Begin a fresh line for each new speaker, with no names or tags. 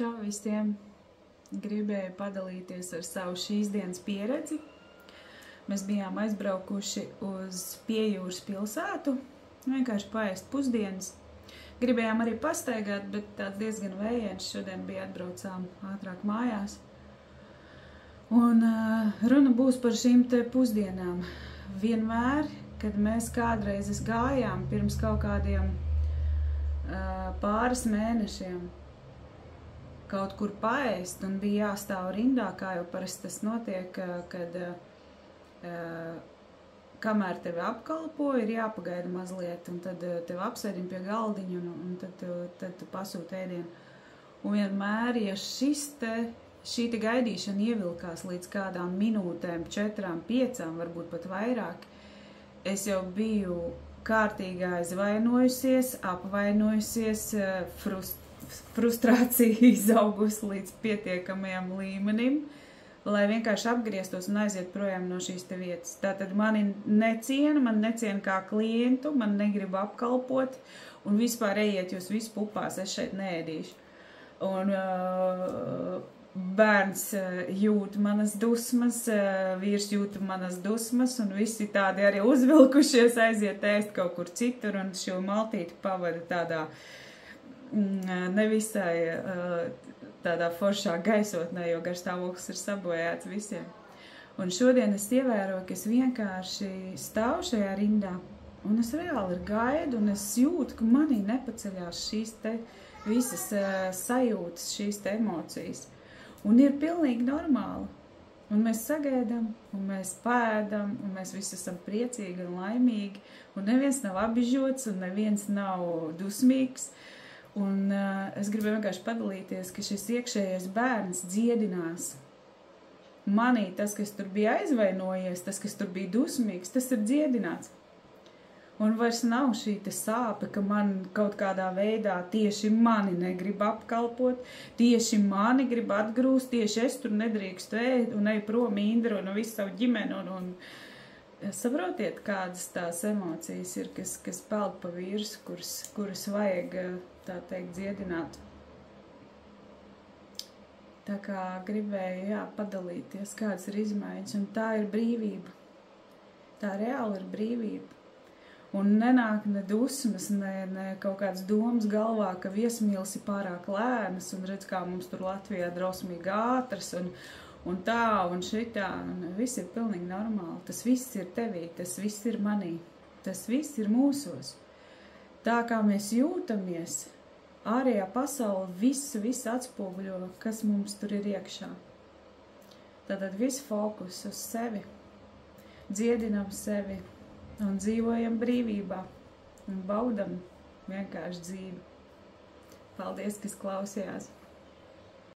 Čau visiem! Gribēju padalīties ar savu šīs dienas pieredzi. Mēs bijām aizbraukuši uz Piejūras pilsētu, vienkārši paēst pusdienas. Gribējām arī pastaigāt, bet tāds diezgan vējiens. Šodien bija atbraucām ātrāk mājās. Un runa būs par šīm te pusdienām. Vienmēr, kad mēs kādreiz gājām pirms kaut kādiem pāris mēnešiem kaut kur paēst un bija jāstāv rindā, kā jau parasti tas notiek, kad kamēr tevi apkalpo, ir jāpagaida mazliet, un tad tevi apsēdina pie galdiņa, un tad tu pasūti ēdienu. Un vienmēr, ja šī gaidīšana ievilkās līdz kādām minūtēm, 4, 5, varbūt pat vairāk, es jau biju kārtīgi aizvainojusies, apvainojusies, frustrācija izaugusi līdz pietiekamajam līmenim, lai vienkārši apgrieztos un aiziet projām no šīs te vietas. Tātad mani neciena kā klientu, man negrib apkalpot, un vispār ejiet jūs visi pupās, es šeit neēdīšu. Un bērns jūt manas dusmas, vīrs jūt manas dusmas, un visi tādi arī uzvilkušies aiziet ēst kaut kur citur, un šo maltīti pavada tādā nevisai tādā foršā gaisotnē, jo garstāvoklis ir sabojāts visiem. Un šodien es ievēroju, ka es vienkārši stāvu šajā rindā, un es reāli gaidu, un es jūtu, ka manī nepaceļās šīs te visas sajūtas, šīs te emocijas. Un ir pilnīgi normāli. Un mēs sagaidām, un mēs pēdam, un mēs visi esam priecīgi un laimīgi, un neviens nav apbižots, un neviens nav dusmīgs. Un es gribēju vienkārši padalīties, ka šis iekšējais bērns dziedinās. Manī tas, kas tur bija aizvainojies, tas, kas tur bija dusmīgs, tas ir dziedināts. Un vairs nav šī te sāpe, ka man kaut kādā veidā tieši mani negrib apkalpot, tieši mani grib atgrūst, tieši es tur nedrīkstu ēst un eju prom Indru un visu savu ģimeni. Un saprotiet, kādas tās emocijas ir, kas peld pa virsmu, kuras vajag, tā teikt, dziedināt. Tā kā gribēju, padalīties, kādas ir izmaiņas, un tā ir brīvība. Tā reāli ir brīvība. Un nenāk ne dusmas, ne kaut kādas domas galvā, ka viesmīlis ir pārāk lēnas, un redz, kā mums tur Latvijā drausmīgi ātras, un tā, un šitā, un viss ir pilnīgi normāli. Tas viss ir tevī, tas viss ir manī, tas viss ir mūsos. Tā kā mēs jūtamies, ārējā pasaule visu atspoguļo, kas mums tur ir iekšā. Tātad viss fokus uz sevi, dziedinam sevi un dzīvojam brīvībā un baudam vienkārši dzīvi. Paldies, kas klausījās!